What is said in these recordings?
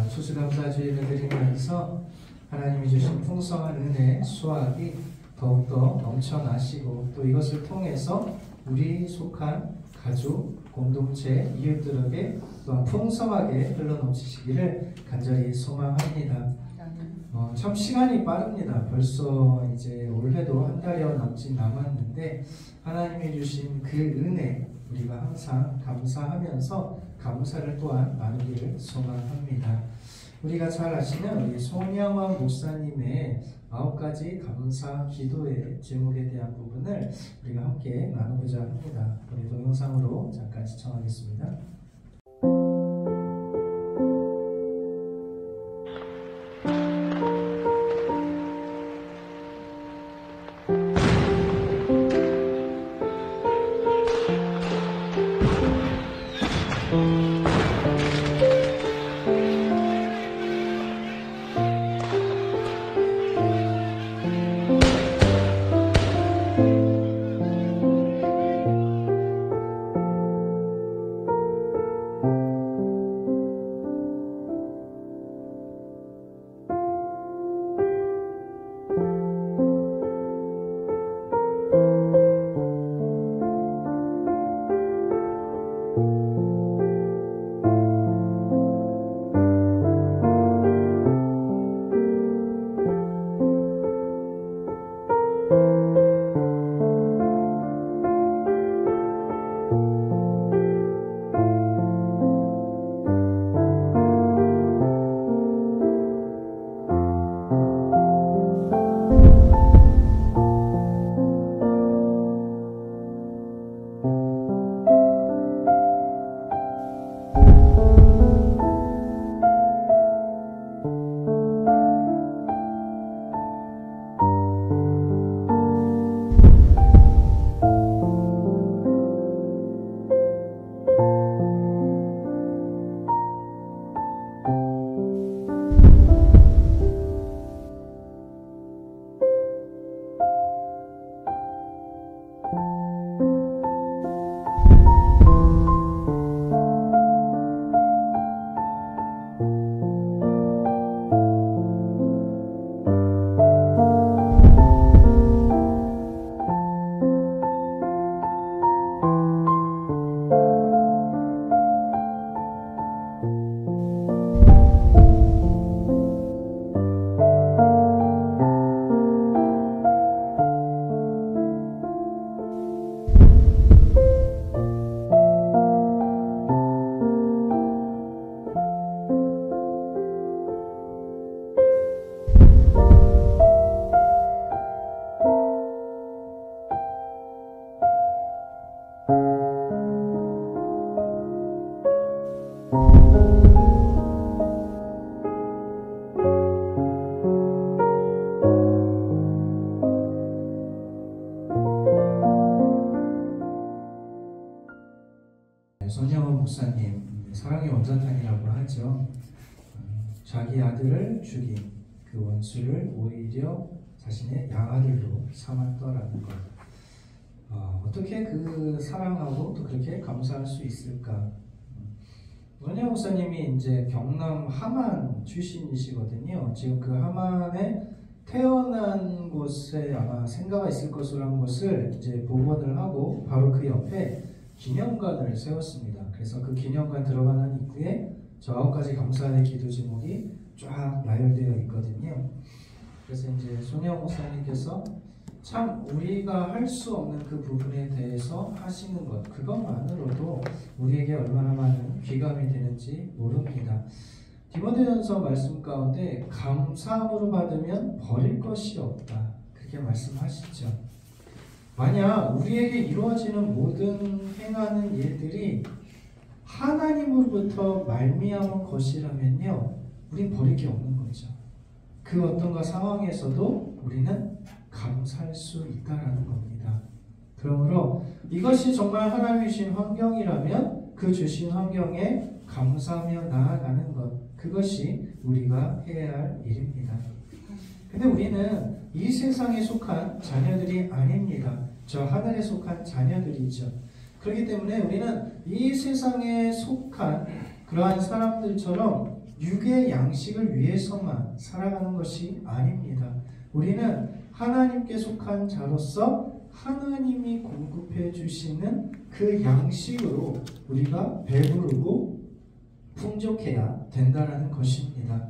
추수감사주의를 드리면서 하나님이 주신 풍성한 은혜, 수확이 더욱더 넘쳐나시고 또 이것을 통해서 우리 속한 가족, 공동체, 이웃들에게 또한 풍성하게 흘러넘치시기를 간절히 소망합니다. 참 시간이 빠릅니다. 벌써 이제 올해도 한 달여 남짓 남았는데 하나님이 주신 그 은혜 우리가 항상 감사하면서 감사를 또한 나누기를 소망합니다. 우리가 잘 아시는 우리 송영원 목사님의 9가지 감사 기도의 제목에 대한 부분을 우리가 함께 나누고자 합니다. 우리 동영상으로 잠깐 시청하겠습니다. 손영원 목사님, 사랑의 원자탄이라고 하죠. 자기 아들을 죽인 그 원수를 오히려 자신의 양아들로 삼았더라는 것. 어떻게 그 사랑하고 또 그렇게 감사할 수 있을까? 손영원 목사님이 이제 경남 함안 출신이시거든요. 지금 그 함안에 태어난 곳에 아마 생가가 있을 것으로 한 곳을 이제 복원을 하고 바로 그 옆에 기념관을 세웠습니다. 그래서 그 기념관 들어가는 입구에 저 9가지 감사의 기도 제목이 쫙 나열되어 있거든요. 그래서 이제 손영 목사님께서 참 우리가 할 수 없는 그 부분에 대해서 하시는 것, 그것만으로도 우리에게 얼마나 많은 귀감이 되는지 모릅니다. 디모데전서 말씀 가운데 감사함으로 받으면 버릴 것이 없다, 그렇게 말씀하시죠. 만약 우리에게 이루어지는 모든 행하는 일들이 하나님으로부터 말미암은 것이라면요, 우린 버릴 게 없는 거죠. 그 어떤 상황에서도 우리는 감사할 수 있다라는 겁니다. 그러므로 이것이 정말 하나님이 주신 환경이라면 그 주신 환경에 감사하며 나아가는 것, 그것이 우리가 해야 할 일입니다. 근데 우리는 이 세상에 속한 자녀들이 아닙니다. 저 하늘에 속한 자녀들이죠. 그렇기 때문에 우리는 이 세상에 속한 그러한 사람들처럼 육의 양식을 위해서만 살아가는 것이 아닙니다. 우리는 하나님께 속한 자로서 하나님이 공급해 주시는 그 양식으로 우리가 배부르고 풍족해야 된다는 것입니다.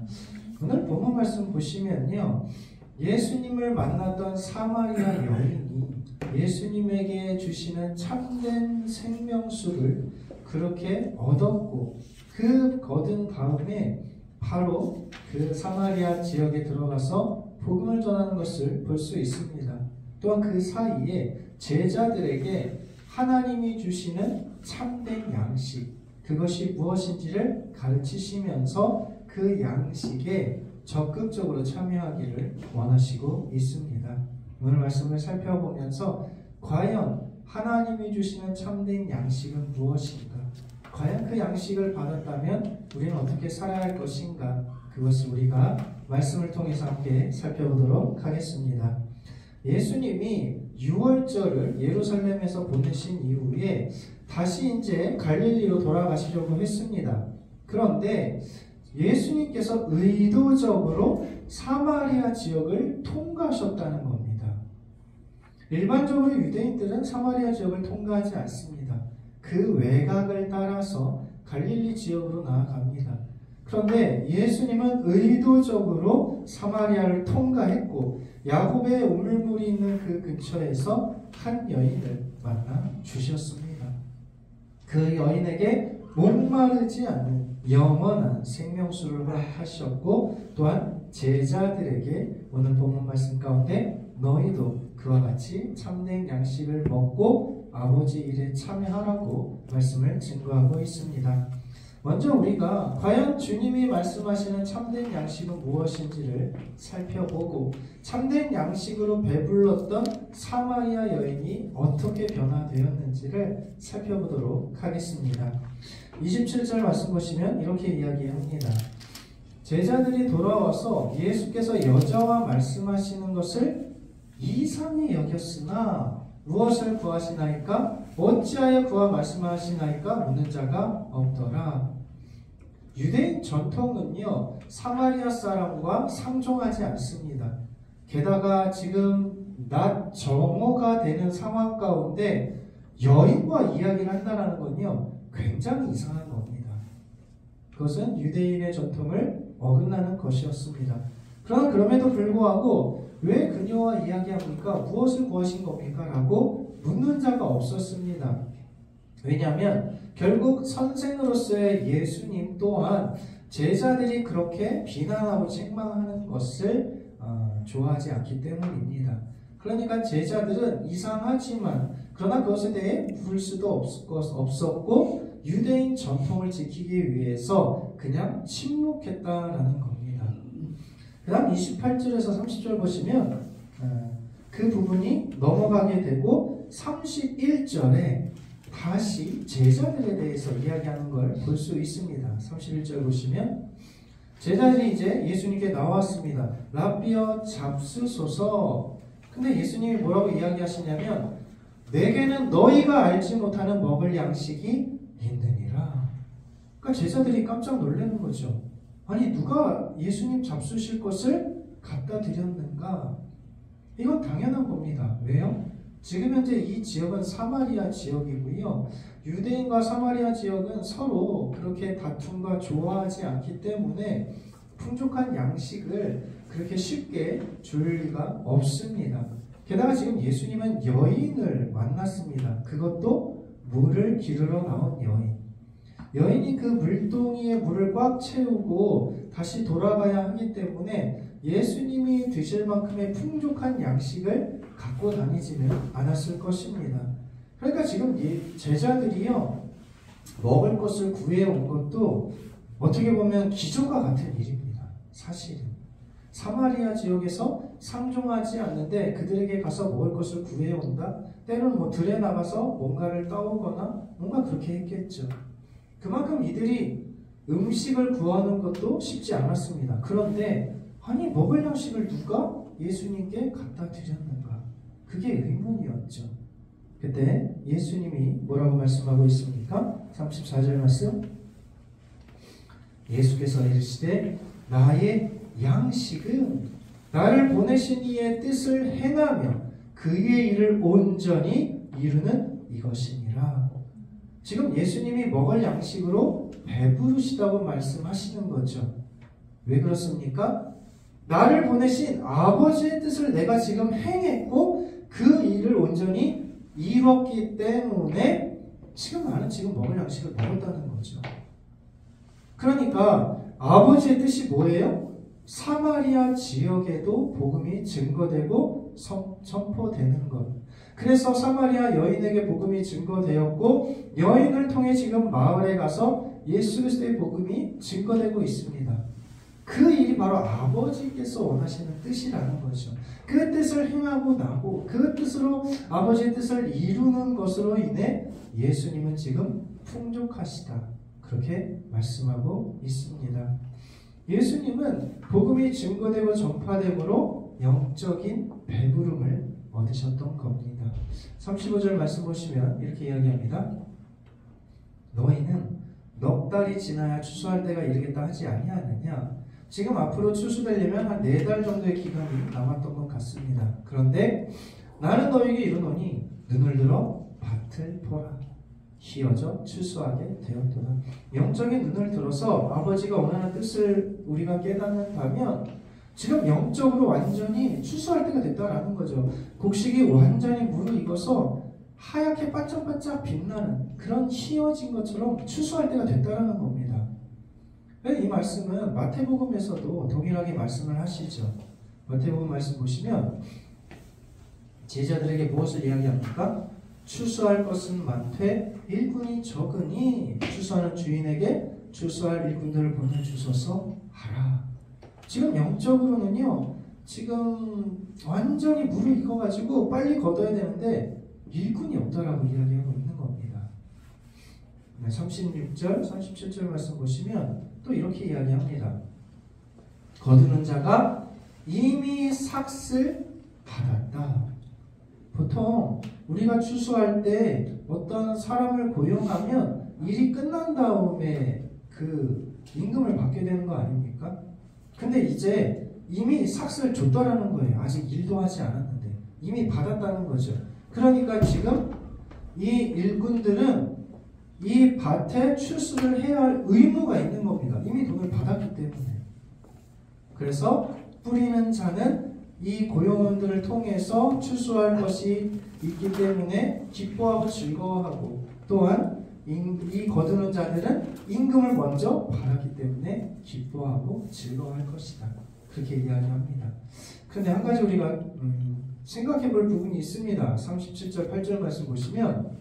오늘 본문 말씀 보시면요, 예수님을 만났던 사마리아 여인이 예수님에게 주시는 참된 생명수를 그렇게 얻었고, 그 얻은 다음에 바로 그 사마리아 지역에 들어가서 복음을 전하는 것을 볼 수 있습니다. 또한 그 사이에 제자들에게 하나님이 주시는 참된 양식, 그것이 무엇인지를 가르치시면서 그 양식에 적극적으로 참여하기를 원하시고 있습니다. 오늘 말씀을 살펴보면서 과연 하나님이 주시는 참된 양식은 무엇인가? 과연 그 양식을 받았다면 우리는 어떻게 살아야 할 것인가? 그것을 우리가 말씀을 통해서 함께 살펴보도록 하겠습니다. 예수님이 6월절을 예루살렘에서 보내신 이후에 다시 이제 갈릴리로 돌아가시려고 했습니다. 그런데 예수님께서 의도적으로 사마리아 지역을 통과하셨다는 겁니다. 일반적으로 유대인들은 사마리아 지역을 통과하지 않습니다. 그 외곽을 따라서 갈릴리 지역으로 나아갑니다. 그런데 예수님은 의도적으로 사마리아를 통과했고 야곱의 우물물이 있는 그 근처에서 한 여인을 만나 주셨습니다. 그 여인에게 목마르지 않는 영원한 생명수를 허락하셨고, 또한 제자들에게 오늘 본문 말씀 가운데 너희도 그와 같이 참된 양식을 먹고 아버지 일에 참여하라고 말씀을 증거하고 있습니다. 먼저 우리가 과연 주님이 말씀하시는 참된 양식은 무엇인지를 살펴보고, 참된 양식으로 배불렀던 사마리아 여인이 어떻게 변화되었는지를 살펴보도록 하겠습니다. 27절 말씀 보시면 이렇게 이야기합니다. 제자들이 돌아와서 예수께서 여자와 말씀하시는 것을 이상히 여겼으나 무엇을 구하시나이까? 어찌하여 그와 말씀하시나이까? 묻는 자가 없더라. 유대인 전통은요, 사마리아 사람과 상종하지 않습니다. 게다가 지금 낮 정오가 되는 상황 가운데 여인과 이야기를 한다는 건요, 굉장히 이상한 겁니다. 그것은 유대인의 전통을 어긋나는 것이었습니다. 그러나 그럼에도 불구하고 왜 그녀와 이야기합니까? 무엇을 구하신 겁니까? 라고 묻는 자가 없었습니다. 왜냐하면 결국 선생으로서의 예수님 또한 제자들이 그렇게 비난하고 책망하는 것을 좋아하지 않기 때문입니다. 그러니까 제자들은 이상하지만 그러나 그것에 대해 물을 수도 없었고 유대인 전통을 지키기 위해서 그냥 침묵했다라는 겁니다. 그 다음 28절에서 30절 보시면 그 부분이 넘어가게 되고 31절에 다시 제자들에 대해서 이야기하는 걸 볼 수 있습니다. 31절 보시면 제자들이 이제 예수님께 나왔습니다. 라비어 잡수소서. 근데 예수님이 뭐라고 이야기하시냐면 내게는 너희가 알지 못하는 먹을 양식이 있느니라. 그러니까 제자들이 깜짝 놀라는 거죠. 아니 누가 예수님 잡수실 것을 갖다 드렸는가? 이건 당연한 겁니다. 왜요? 지금 현재 이 지역은 사마리아 지역이고요. 유대인과 사마리아 지역은 서로 그렇게 다툼과 좋아하지 않기 때문에 풍족한 양식을 그렇게 쉽게 줄 리가 없습니다. 게다가 지금 예수님은 여인을 만났습니다. 그것도 물을 기르러 나온 여인. 여인이 그 물동이에 물을 꽉 채우고 다시 돌아가야 하기 때문에 예수님이 드실 만큼의 풍족한 양식을 갖고 다니지는 않았을 것입니다. 그러니까 지금 제자들이요 먹을 것을 구해온 것도 어떻게 보면 기적과 같은 일입니다. 사실은 사마리아 지역에서 상종하지 않는데 그들에게 가서 먹을 것을 구해온다. 때로는 들에 나가서 뭔가를 따오거나 뭔가 그렇게 했겠죠. 그만큼 이들이 음식을 구하는 것도 쉽지 않았습니다. 그런데 아니 먹을 양식을 누가 예수님께 갖다 드렸는가? 그게 의문이었죠. 그때 예수님이 뭐라고 말씀하고 있습니까? 34절 말씀. 예수께서 이르시되 나의 양식은 나를 보내신 이의 뜻을 행하며 그의 일을 온전히 이루는 이것이니라. 지금 예수님이 먹을 양식으로 배부르시다고 말씀하시는 거죠. 왜 그렇습니까? 나를 보내신 아버지의 뜻을 내가 지금 행했고 그 일을 온전히 이뤘기 때문에 지금 나는 지금 먹을 양식을 먹었다는 거죠. 그러니까 아버지의 뜻이 뭐예요? 사마리아 지역에도 복음이 증거되고 선포되는 것. 그래서 사마리아 여인에게 복음이 증거되었고 여인을 통해 지금 마을에 가서 예수 그리스도의 복음이 증거되고 있습니다. 그 일이 바로 아버지께서 원하시는 뜻이라는 거죠. 그 뜻을 행하고 나고 그 뜻으로 아버지의 뜻을 이루는 것으로 인해 예수님은 지금 풍족하시다. 그렇게 말씀하고 있습니다. 예수님은 복음이 증거되고 전파됨으로 영적인 배부름을 얻으셨던 겁니다. 35절 말씀 보시면 이렇게 이야기합니다. 너희는 넉 달이 지나야 추수할 때가 이르겠다 하지 아니하느냐? 지금 앞으로 추수되려면 한 4달 정도의 기간이 남았던 것 같습니다. 그런데 나는 너희에게 이르노니 눈을 들어 밭을 보라. 휘어져 추수하게 되었도다. 영적인 눈을 들어서 아버지가 원하는 뜻을 우리가 깨닫는다면 지금 영적으로 완전히 추수할 때가 됐다라는 거죠. 곡식이 완전히 무르익어서 하얗게 반짝반짝 빛나는 그런 휘어진 것처럼 추수할 때가 됐다라는 겁니다. 이 말씀은 마태복음에서도 동일하게 말씀을 하시죠. 마태복음 말씀 보시면 제자들에게 무엇을 이야기합니까? 추수할 것은 많되 일꾼이 적으니 추수하는 주인에게 추수할 일꾼들을 보내주소서 하라. 지금 영적으로는요, 지금 완전히 무르익어가지고 빨리 걷어야 되는데 일꾼이 없다라고 이야기하고 있는 겁니다. 36절, 37절 말씀 보시면 또 이렇게 이야기합니다. 거두는 자가 이미 삭을 받았다. 보통 우리가 추수할 때 어떤 사람을 고용하면 일이 끝난 다음에 그 임금을 받게 되는 거 아닙니까? 근데 이제 이미 삭을 줬다라는 거예요. 아직 일도 하지 않았는데 이미 받았다는 거죠. 그러니까 지금 이 일꾼들은 이 밭에 추수를 해야 할 의무가 있는 겁니다. 이미 돈을 받았기 때문에. 그래서 뿌리는 자는 이 고용원들을 통해서 추수할 것이 있기 때문에 기뻐하고 즐거워하고, 또한 이 거두는 자들은 임금을 먼저 받았기 때문에 기뻐하고 즐거워할 것이다. 그렇게 이야기합니다. 그런데 한 가지 우리가 생각해 볼 부분이 있습니다. 37절 8절 말씀 보시면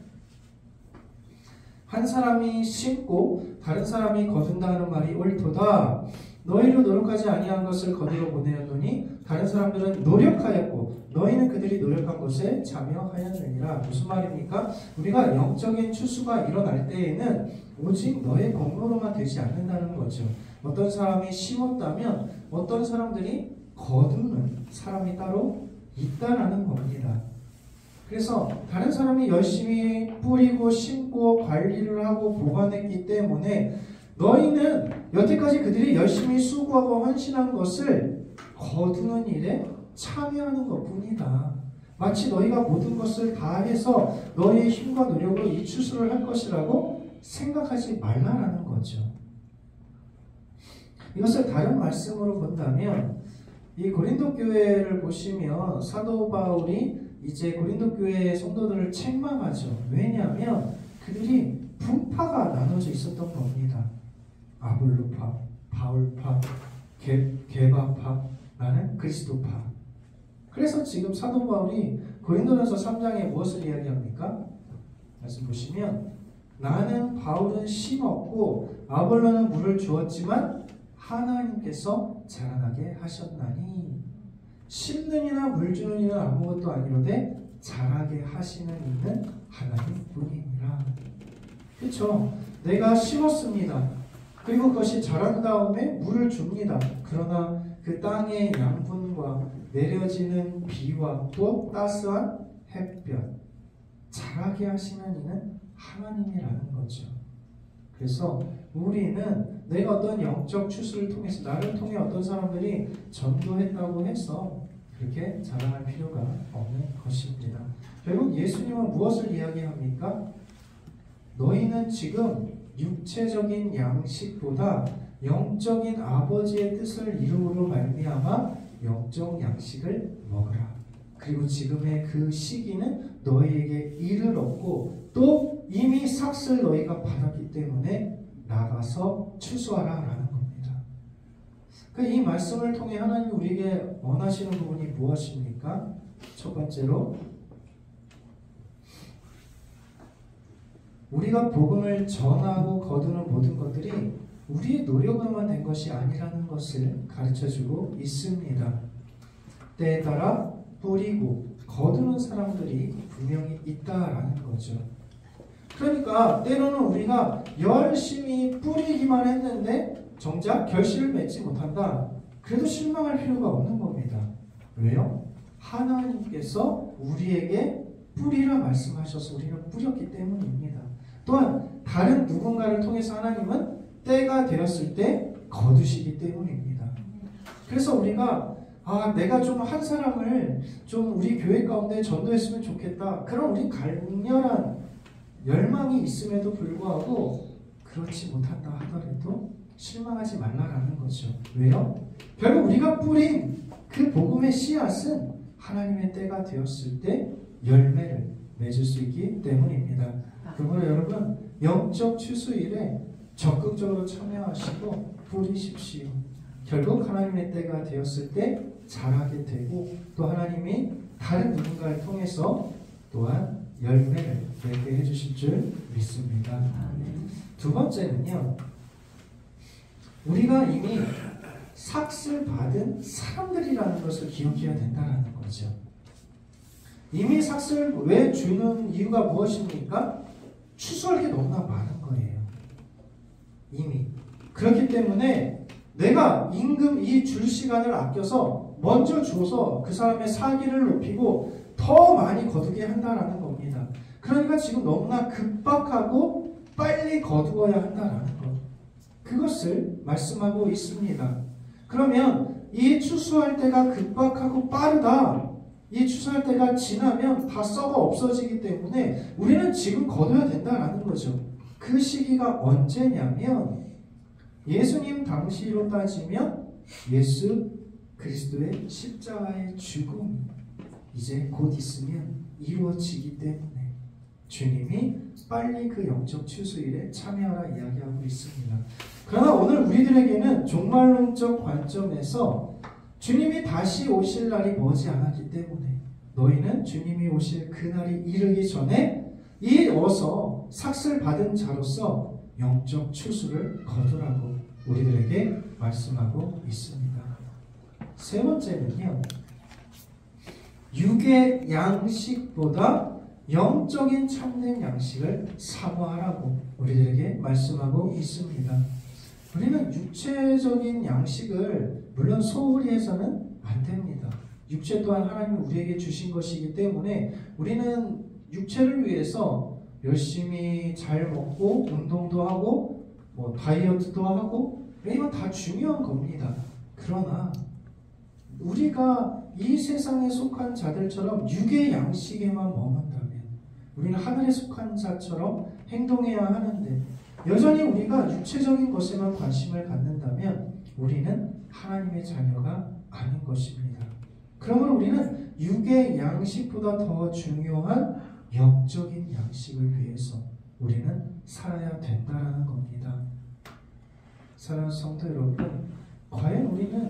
한 사람이 심고 다른 사람이 거둔다는 말이 옳도다. 너희로 노력하지 아니한 것을 거두러 보내었노니 다른 사람들은 노력하였고 너희는 그들이 노력한 것에 참여하였느니라. 무슨 말입니까? 우리가 영적인 추수가 일어날 때에는 오직 너의 공로로만 되지 않는다는 거죠. 어떤 사람이 심었다면 어떤 사람들이 거두는 사람이 따로 있다라는 겁니다. 그래서 다른 사람이 열심히 뿌리고 심고 관리를 하고 보관했기 때문에 너희는 여태까지 그들이 열심히 수고하고 헌신한 것을 거두는 일에 참여하는 것뿐이다. 마치 너희가 모든 것을 다 해서 너희의 힘과 노력으로 이 추수를 할 것이라고 생각하지 말라라는 거죠. 이것을 다른 말씀으로 본다면 이 고린도 교회를 보시면 사도 바울이 이제 고린도 교회의 성도들을 책망하죠. 왜냐하면 그들이 분파가 나눠져 있었던 겁니다. 아볼로파, 바울파, 게바파, 나는 그리스도파. 그래서 지금 사도 바울이 고린도전서 3장에 무엇을 이야기합니까? 말씀 보시면 나는 바울은 심었고 아볼로는 물을 주었지만 하나님께서 자라나게 하셨나니 심는 이나 물 주는 이는 아무것도 아니로되 자라게 하시는 이는 하나님뿐이니라. 그렇죠? 내가 심었습니다. 그리고 그것이 자란 다음에 물을 줍니다. 그러나 그 땅의 양분과 내려지는 비와 또 따스한 햇볕, 자라게 하시는 이는 하나님이라는 거죠. 그래서 우리는 내가 어떤 영적 추수를 통해서 나를 통해 어떤 사람들이 전도했다고 해서 그렇게 자랑할 필요가 없는 것입니다. 결국 예수님은 무엇을 이야기합니까? 너희는 지금 육체적인 양식보다 영적인 아버지의 뜻을 이루므로 말미암아 영적 양식을 먹으라. 그리고 지금의 그 시기는 너희에게 이르렀고 또 이미 삭슬 너희가 받았기 때문에 나가서 추수하라 라는 겁니다. 이 말씀을 통해 하나님 우리에게 원하시는 부분이 무엇입니까? 첫 번째로 우리가 복음을 전하고 거두는 모든 것들이 우리의 노력으로만 된 것이 아니라는 것을 가르쳐주고 있습니다. 때에 따라 뿌리고 거두는 사람들이 분명히 있다라는 거죠. 그러니까 때로는 우리가 열심히 뿌리기만 했는데 정작 결실을 맺지 못한다. 그래도 실망할 필요가 없는 겁니다. 왜요? 하나님께서 우리에게 뿌리라 말씀하셔서 우리는 뿌렸기 때문입니다. 또한 다른 누군가를 통해서 하나님은 때가 되었을 때 거두시기 때문입니다. 그래서 우리가 내가 좀 한 사람을 좀 우리 교회 가운데 전도했으면 좋겠다. 그런 우리 강렬한 열망이 있음에도 불구하고 그렇지 못한다 하더라도 실망하지 말라라는 거죠. 왜요? 결국 우리가 뿌린 그 복음의 씨앗은 하나님의 때가 되었을 때 열매를 맺을 수 있기 때문입니다. 그러므로 여러분 영적 추수일에 적극적으로 참여하시고 뿌리십시오. 결국 하나님의 때가 되었을 때 자라게 되고 또 하나님이 다른 누군가를 통해서 또한 열매를 맺게 해주실 줄 믿습니다. 두 번째는요, 우리가 이미 삭슬 받은 사람들이라는 것을 기억해야 된다는 거죠. 이미 삭슬 왜 주는 이유가 무엇입니까? 추수할 게 너무나 많은 거예요. 이미. 그렇기 때문에 내가 임금 이 줄 시간을 아껴서 먼저 줘서 그 사람의 사기를 높이고 더 많이 거두게 한다라는 겁니다. 그러니까 지금 너무나 급박하고 빨리 거두어야 한다라는 것. 그것을 말씀하고 있습니다. 그러면 이 추수할 때가 급박하고 빠르다. 이 추수할 때가 지나면 다 썩어 없어지기 때문에 우리는 지금 거둬야 된다라는 거죠. 그 시기가 언제냐면 예수님 당시로 따지면 예수 그리스도의 십자가의 죽음이 이제 곧 있으면 이루어지기 때문에 주님이 빨리 그 영적 추수일에 참여하라 이야기하고 있습니다. 그러나 오늘 우리들에게는 종말론적 관점에서 주님이 다시 오실 날이 머지 않았기 때문에 너희는 주님이 오실 그날이 이르기 전에 이 어서 삭슬 받은 자로서 영적 추수를 거두라고 우리들에게 말씀하고 있습니다. 세 번째는요, 육의 양식보다 영적인 참된 양식을 사모하라고 우리들에게 말씀하고 있습니다. 우리는 육체적인 양식을 물론 소홀히 해서는 안 됩니다. 육체 또한 하나님이 우리에게 주신 것이기 때문에 우리는 육체를 위해서 열심히 잘 먹고 운동도 하고 다이어트도 하고 이건 다 중요한 겁니다. 그러나 우리가 이 세상에 속한 자들처럼 육의 양식에만 머문다면 우리는 하늘에 속한 자처럼 행동해야 하는데 여전히 우리가 육체적인 것에만 관심을 갖는다면 우리는 하나님의 자녀가 아닌 것입니다. 그러므로 우리는 육의 양식보다 더 중요한 영적인 양식을 위해서 우리는 살아야 된다는 겁니다. 사랑하는 성도 여러분, 과연 우리는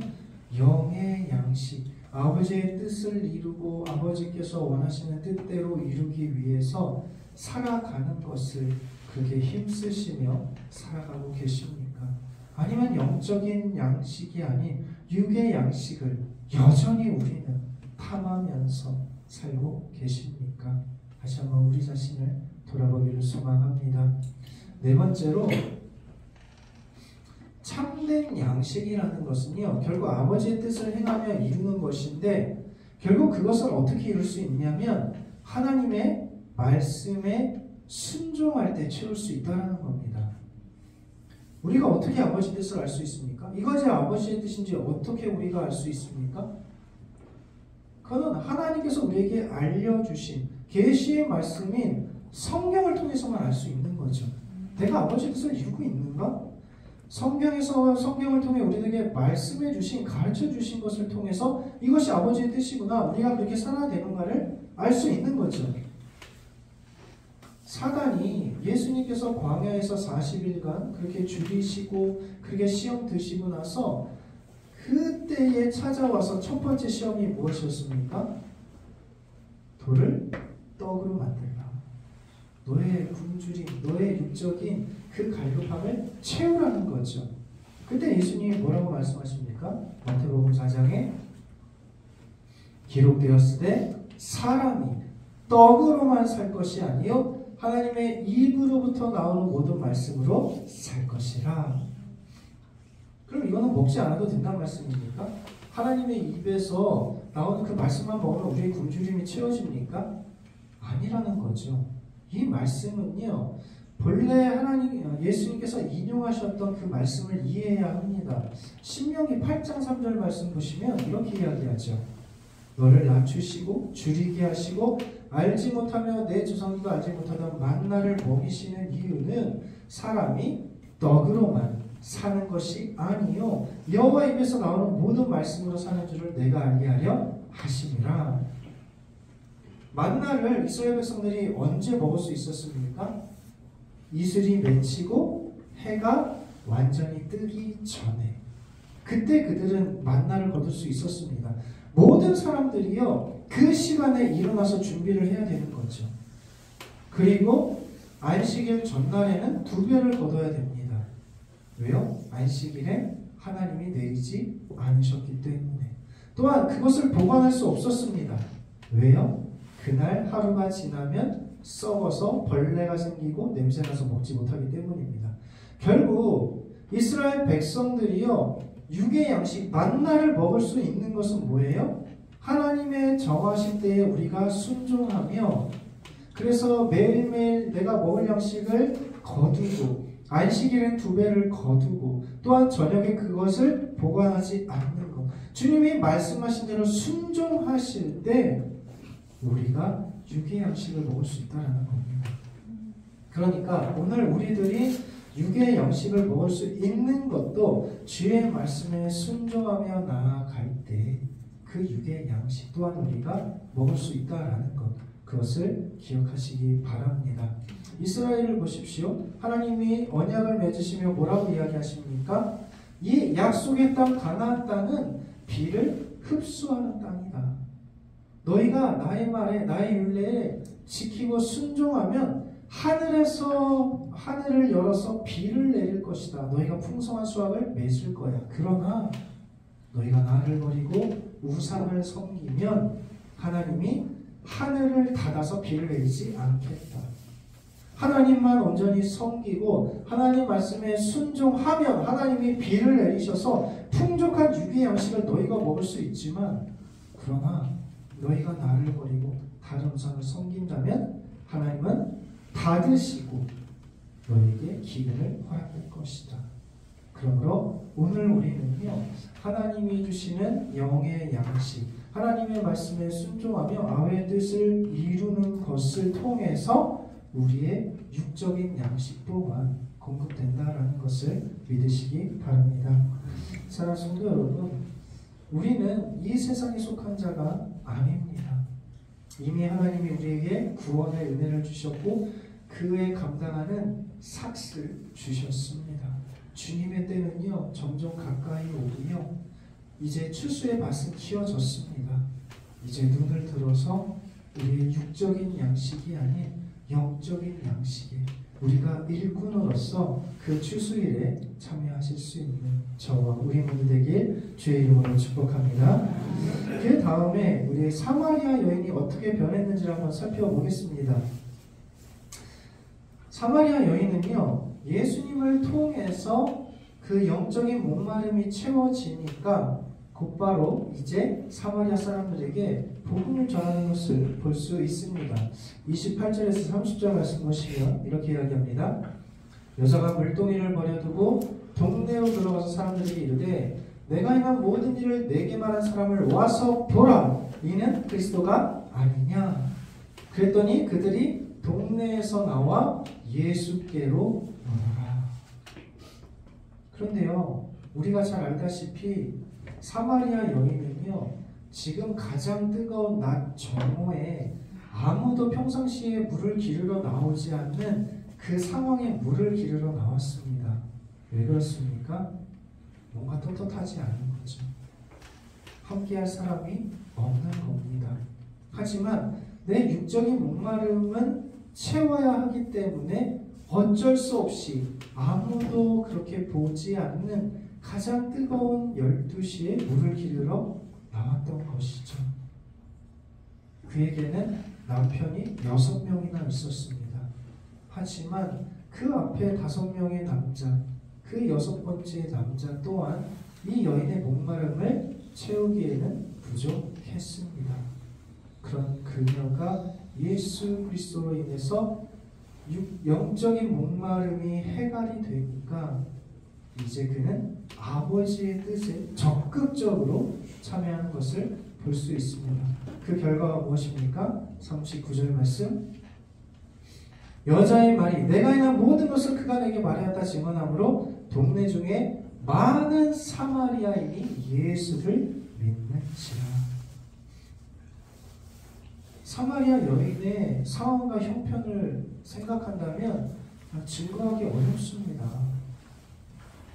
영의 양식, 아버지의 뜻을 이루고 아버지께서 원하시는 뜻대로 이루기 위해서 살아가는 것을 그렇게 힘쓰시며 살아가고 계십니까? 아니면 영적인 양식이 아닌 육의 양식을 여전히 우리는 탐하면서 살고 계십니까? 다시 한번 우리 자신을 돌아보기를 소망합니다. 네 번째로 참된 양식이라는 것은요, 결국 아버지의 뜻을 행하며 이루는 것인데 결국 그것을 어떻게 이룰 수 있냐면 하나님의 말씀에 순종할 때 채울 수 있다는 겁니다. 우리가 어떻게 아버지 뜻을 알 수 있습니까? 이것이 아버지의 뜻인지 어떻게 우리가 알 수 있습니까? 그거는 하나님께서 우리에게 알려주신 계시의 말씀인 성경을 통해서만 알 수 있는 거죠. 내가 아버지의 뜻을 이루고 있는가? 성경을 통해 우리에게 말씀해 주신, 가르쳐 주신 것을 통해서 이것이 아버지의 뜻이구나, 우리가 그렇게 살아야 되는가를 알 수 있는 거죠. 사단이 예수님께서 광야에서 40일간 그렇게 죽이시고 그렇게 시험 드시고 나서 그때에 찾아와서 첫 번째 시험이 무엇이었습니까? 돌을 떡으로 만들라. 너의 굶주림, 너의 육적인 그 갈급함을 채우라는 거죠. 그때 예수님이 뭐라고 말씀하십니까? 마태복음 4장에 기록되었을 때 사람이 떡으로만 살 것이 아니요 하나님의 입으로부터 나오는 모든 말씀으로 살 것이라. 그럼 이거는 먹지 않아도 된다는 말씀입니까? 하나님의 입에서 나오는 그 말씀만 먹으면 우리의 굶주림이 채워집니까? 아니라는 거죠. 이 말씀은요, 본래 예수님께서 인용하셨던 그 말씀을 이해해야 합니다. 신명기 8장 3절 말씀 보시면 이렇게 이야기하죠. 너를 낮추시고 줄이게 하시고 알지 못하며 내 조상들도 알지 못하던 만나를 먹이시는 이유는 사람이 떡으로만 사는 것이 아니요 여호와 입에서 나오는 모든 말씀으로 사는 줄을 내가 알게 하려 하심이라. 만나를 이스라엘 백성들이 언제 먹을 수 있었습니까? 이슬이 맺히고 해가 완전히 뜨기 전에, 그때 그들은 만나를 거둘 수 있었습니다. 모든 사람들이요 그 시간에 일어나서 준비를 해야 되는 거죠. 그리고 안식일 전날에는 2배를 거둬야 됩니다. 왜요? 안식일에 하나님이 내리지 않으셨기 때문에. 또한 그것을 보관할 수 없었습니다. 왜요? 그날 하루가 지나면 썩어서 벌레가 생기고 냄새나서 먹지 못하기 때문입니다. 결국 이스라엘 백성들이요 육의 양식 만나를 먹을 수 있는 것은 뭐예요? 하나님의 정하신 때에 우리가 순종하며, 그래서 매일매일 내가 먹을 양식을 거두고 안식일엔 2배를 거두고 또한 저녁에 그것을 보관하지 않는 것, 주님이 말씀하신 대로 순종하실 때 우리가 육의 양식을 먹을 수 있다는 겁니다. 그러니까 오늘 우리들이 육의 양식을 먹을 수 있는 것도 주의 말씀에 순종하며 나아갈 때 그 육의 양식 또한 우리가 먹을 수 있다라는 것, 그것을 기억하시기 바랍니다. 이스라엘을 보십시오. 하나님이 언약을 맺으시며 뭐라고 이야기하십니까? 이 약속의 땅 가나안 땅은 비를 흡수하는 땅이다. 너희가 나의 말에 나의 율례에 지키고 순종하면 하늘을 열어서 비를 내릴 것이다. 너희가 풍성한 수확을 맺을 거야. 그러나 너희가 나를 버리고 우상을 섬기면 하나님이 하늘을 닫아서 비를 내리지 않겠다. 하나님만 온전히 섬기고 하나님 말씀에 순종하면 하나님이 비를 내리셔서 풍족한 육의 양식을 너희가 먹을 수 있지만, 그러나 너희가 나를 버리고 다른 우상을 섬긴다면 하나님은 닫으시고 너희에게 기근을 허락할 것이다. 그러므로 오늘 우리는요 하나님이 주시는 영의 양식, 하나님의 말씀에 순종하며 아버지의 뜻을 이루는 것을 통해서 우리의 육적인 양식 또한 공급된다라는 것을 믿으시기 바랍니다. 사랑하는 성도 여러분, 우리는 이 세상에 속한 자가 아닙니다. 이미 하나님이 우리에게 구원의 은혜를 주셨고 그에 감당하는 삭을 주셨습니다. 주님의 때는요 점점 가까이 오고요 이제 추수의 밭은 키워졌습니다. 이제 눈을 들어서 우리의 육적인 양식이 아닌 영적인 양식에 우리가 일꾼으로서 그 추수일에 참여하실 수 있는 저와 우리 모두 되길 주의 이름으로 축복합니다. 그 다음에 우리 사마리아 여인이 어떻게 변했는지를 한번 살펴보겠습니다. 사마리아 여인은요 예수님을 통해서 그 영적인 목마름이 채워지니까 곧바로 이제 사마리아 사람들에게 복음을 전하는 것을 볼 수 있습니다. 28절에서 30절 말씀 보시면 이렇게 이야기합니다. 여자가 물동이를 버려두고 동네로 들어가서 사람들에게 이르되 내가 행한 모든 일을 내게 말한 사람을 와서 보라. 이는 그리스도가 아니냐. 그랬더니 그들이 동네에서 나와 예수께로 오더라. 그런데요, 우리가 잘 알다시피 사마리아 여인은요, 지금 가장 뜨거운 낮 정오에 아무도 평상시에 물을 기르러 나오지 않는 그 상황에 물을 기르러 나왔습니다. 왜 그렇습니까? 뭔가 떳떳하지 않은 거죠. 함께할 사람이 없는 겁니다. 하지만 내 육적인 목마름은 채워야 하기 때문에 어쩔 수 없이 아무도 그렇게 보지 않는 가장 뜨거운 12시에 물을 기르러 나왔던 것이죠. 그에게는 남편이 6명이나 있었습니다. 하지만 그 앞에 5명의 남자, 그 6번째 남자 또한 이 여인의 목마름을 채우기에는 부족했습니다. 그런 그녀가 예수 그리스도로 인해서 영적인 목마름이 해결이 되니까 이제 그는 아버지의 뜻에 적극적으로 참여하는 것을 볼 수 있습니다. 그 결과가 무엇입니까? 39절 말씀. 여자의 말이 내가 행한 모든 것을 그가 내게 말하였다 증언하므로 동네 중에 많은 사마리아인이 예수를 믿는지라. 사마리아 여인의 상황과 형편을 생각한다면 증거하기 어렵습니다.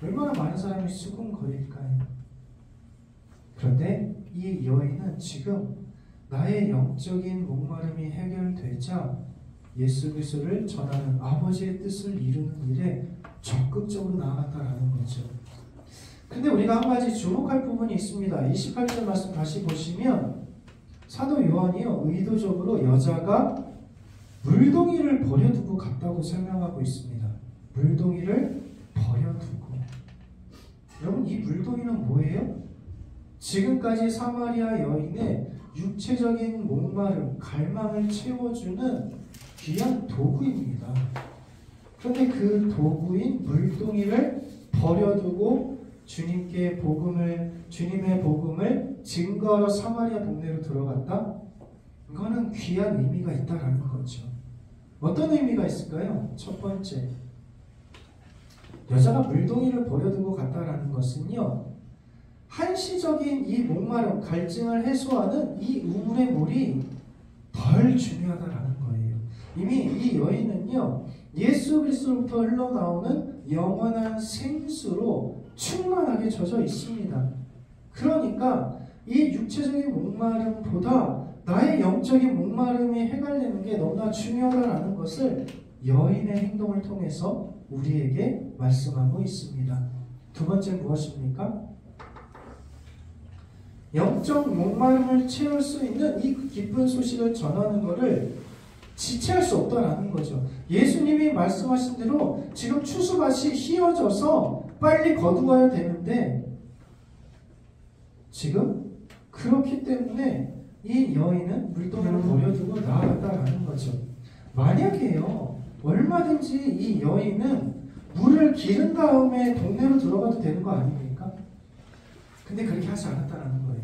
얼마나 많은 사람이 수군거릴까요? 그런데 이 여인은 지금 나의 영적인 목마름이 해결되자 예수 그리스도를 전하는 아버지의 뜻을 이루는 일에 적극적으로 나아갔다라는 거죠. 근데 우리가 한 가지 주목할 부분이 있습니다. 28절 말씀 다시 보시면 사도 요한이요, 의도적으로 여자가 물동이를 버려두고 갔다고 설명하고 있습니다. 물동이를 버려두고. 여러분, 이 물동이는 뭐예요? 지금까지 사마리아 여인의 육체적인 목마름, 갈망을 채워주는 귀한 도구입니다. 그런데 그 도구인 물동이를 버려두고 주님의 복음을 증거하러 사마리아 동네로 들어갔다? 이거는 귀한 의미가 있다라는 거죠. 어떤 의미가 있을까요? 첫 번째, 여자가 물동이를 버려두고 갔다라는 것은요, 한시적인 이 목마름, 갈증을 해소하는 이 우물의 물이 덜 중요하다라는 거예요. 이미 이 여인은요, 예수 그리스도로부터 흘러나오는 영원한 생수로 충만하게 젖어 있습니다. 그러니까 이 육체적인 목마름보다 나의 영적인 목마름이 해결되는 게 너무나 중요하다는 것을 여인의 행동을 통해서 우리에게 말씀하고 있습니다. 두 번째 무엇입니까? 영적 목마름을 채울 수 있는 이 기쁜 소식을 전하는 것을 지체할 수 없다라는 거죠. 예수님이 말씀하신 대로 지금 추수밭이 휘어져서 빨리 거두어야 되는데 지금 그렇기 때문에 이 여인은 물동이를 버려두고 나아갔다라는 거죠. 만약에요, 얼마든지 이 여인은 물을 기른 다음에 동네로 들어가도 되는 거 아닙니까? 근데 그렇게 하지 않았다라는 거예요.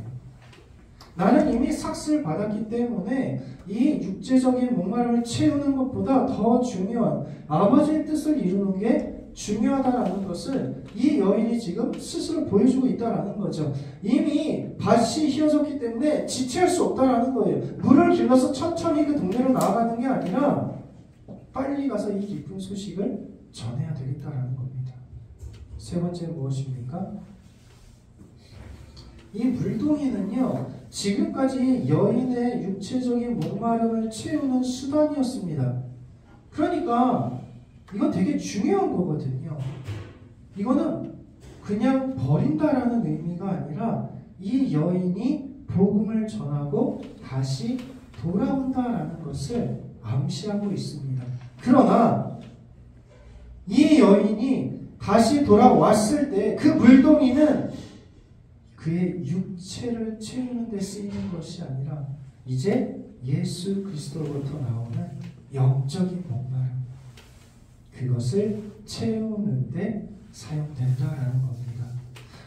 나는 이미 삭슬 받았기 때문에 이 육체적인 목마름을 채우는 것보다 더 중요한 아버지의 뜻을 이루는 게 중요하다라는 것을 이 여인이 지금 스스로 보여주고 있다라는 거죠. 이미 밭이 휘어졌기 때문에 지체할 수 없다라는 거예요. 물을 길러서 천천히 그 동네로 나아가는 게 아니라 빨리 가서 이 기쁜 소식을 전해야 되겠다라는 겁니다. 세 번째 무엇입니까? 이 물동이는요, 지금까지 여인의 육체적인 목마름을 채우는 수단이었습니다. 그러니까 이건 되게 중요한 거거든요. 이거는 그냥 버린다라는 의미가 아니라 이 여인이 복음을 전하고 다시 돌아온다라는 것을 암시하고 있습니다. 그러나 이 여인이 다시 돌아왔을 때 그 물동이는 그의 육체를 채우는 데 쓰이는 것이 아니라 이제 예수 그리스도로부터 나오는 영적인 목마름, 그것을 채우는데 사용된다라는 겁니다.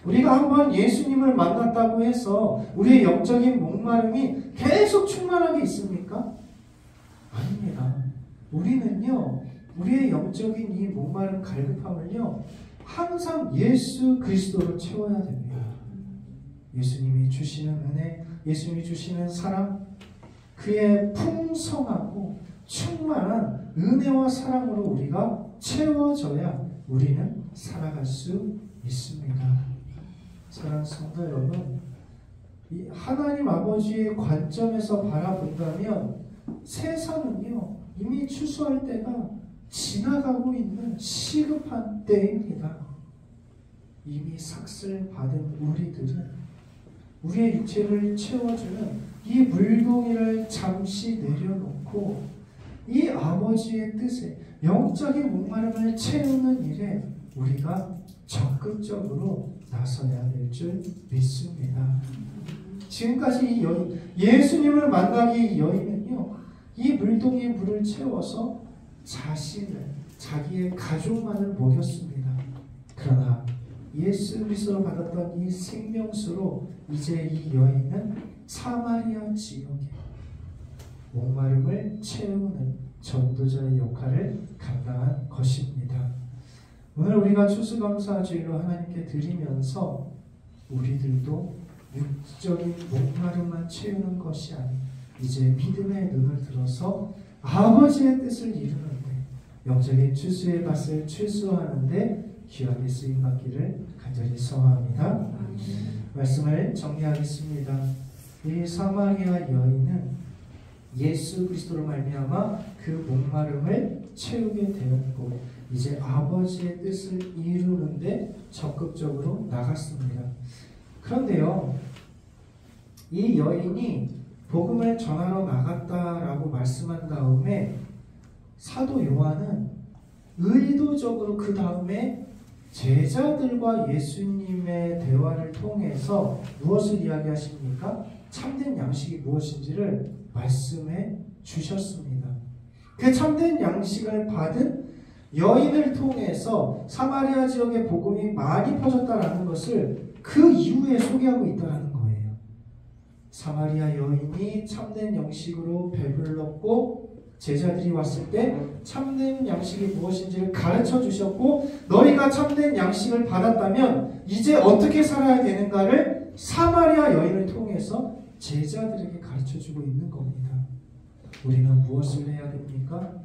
우리가 한번 예수님을 만났다고 해서 우리의 영적인 목마름이 계속 충만하게 있습니까? 아닙니다. 우리는요, 우리의 영적인 이 목마름 갈급함을요, 항상 예수 그리스도로 채워야 됩니다. 예수님이 주시는 은혜, 예수님이 주시는 사랑, 그의 풍성하고 충만한 은혜와 사랑으로 우리가 채워져야 우리는 살아갈 수 있습니다. 사랑하는 성도 여러분, 이 하나님 아버지의 관점에서 바라본다면 세상은요, 이미 추수할 때가 지나가고 있는 시급한 때입니다. 이미 삭슬 받은 우리들은 우리의 육체를 채워주는 이 물동이를 잠시 내려놓고 이 아버지의 뜻에 영적인 목마름을 채우는 일에 우리가 적극적으로 나서야 될 줄 믿습니다. 지금까지 이 여인, 예수님을 만나기 여인은요, 이 물동의 물을 채워서 자기의 가족만을 먹였습니다. 그러나 예수 그리스도로 받았던 이 생명수로 이제 이 여인은 사마리아 지역에 목마름을 채우는 전도자의 역할을 감당한 것입니다. 오늘 우리가 추수감사주일로 하나님께 드리면서 우리들도 육적인 목마름만 채우는 것이 아닌 이제 믿음의 눈을 들어서 아버지의 뜻을 이루는데 영적인 추수의 밭을 추수하는데 귀하게 쓰임받기를 간절히 소망합니다. 말씀을 정리하겠습니다. 이 사마리아 여인은 예수 그리스도로 말미암아 그 목마름을 채우게 되었고 이제 아버지의 뜻을 이루는데 적극적으로 나갔습니다. 그런데요, 이 여인이 복음을 전하러 나갔다라고 말씀한 다음에 사도 요한은 의도적으로 그 다음에 제자들과 예수님의 대화를 통해서 무엇을 이야기하십니까? 참된 양식이 무엇인지를 말씀해 주셨습니다. 그 참된 양식을 받은 여인을 통해서 사마리아 지역의 복음이 많이 퍼졌다라는 것을 그 이후에 소개하고 있다는 거예요. 사마리아 여인이 참된 양식으로 배불렀고 제자들이 왔을 때 참된 양식이 무엇인지를 가르쳐 주셨고 너희가 참된 양식을 받았다면 이제 어떻게 살아야 되는가를 사마리아 여인을 통해서 제자들에게 가르쳐 주고 있는 겁니다. 우리는 무엇을 해야 됩니까?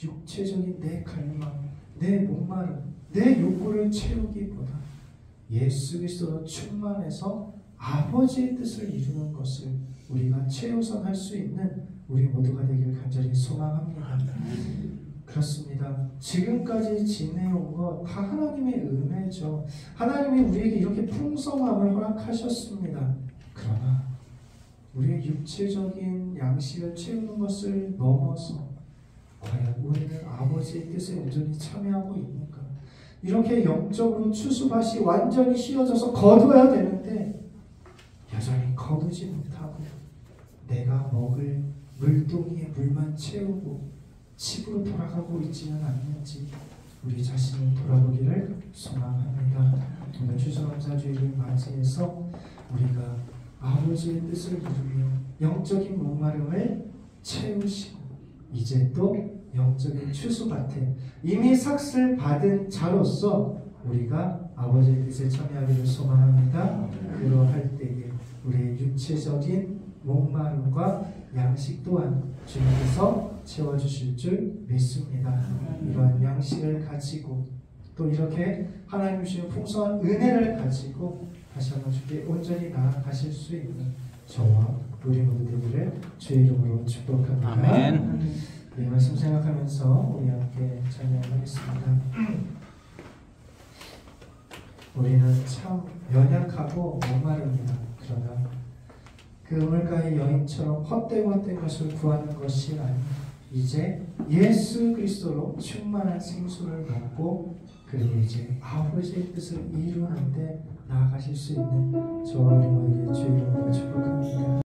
육체적인 내 갈망, 내 목마름, 내 욕구를 채우기보다 예수 그리스도로 충만해서 아버지의 뜻을 이루는 것을 우리가 최우선할 수 있는 우리 모두가 되기를 간절히 소망합니다. 그렇습니다. 지금까지 지내온 것 다 하나님의 은혜죠. 하나님이 우리에게 이렇게 풍성함을 허락하셨습니다. 그러나 우리의 육체적인 양식을 채우는 것을 넘어서 과연 우리는 아버지의 뜻에 온전히 참여하고 있는가? 이렇게 영적으로 추수밭이 완전히 씌어져서 거둬야 되는데 여전히 거두지 못하고 내가 먹을 물동이에 물만 채우고 집으로 돌아가고 있지는 않는지 우리 자신을 돌아보기를 소망합니다. 오늘 추수감사주일을 맞이해서 우리가 아버지의 뜻을 이루며 영적인 목마름을 채우시고 이제 또 영적인 추수밭에 이미 삭슬 받은 자로서 우리가 아버지의 뜻에 참여하기를 소망합니다. 그러할 때에 우리의 육체적인 목마름과 양식 또한 주님께서 채워주실 줄 믿습니다. 이러한 양식을 가지고 또 이렇게 하나님 주신 풍성한 은혜를 가지고 다시 한번 주께 온전히 나아가실 수 있는 저와 우리 모두 되기를 주의 이름으로 축복합니다. 아멘. 이 말씀 생각하면서 우리 함께 찬양하겠습니다. 우리는 참 연약하고 목마릅니다. 그러나 그 우물가의 여인처럼 헛된 것을 구하는 것이 아니라 이제 예수 그리스도로 충만한 생수를 먹고 그리고 이제 아버지의 뜻을 이루는데 나아가실 수 있는 저와 우리 모두에게 주의 이름으로 축복합니다.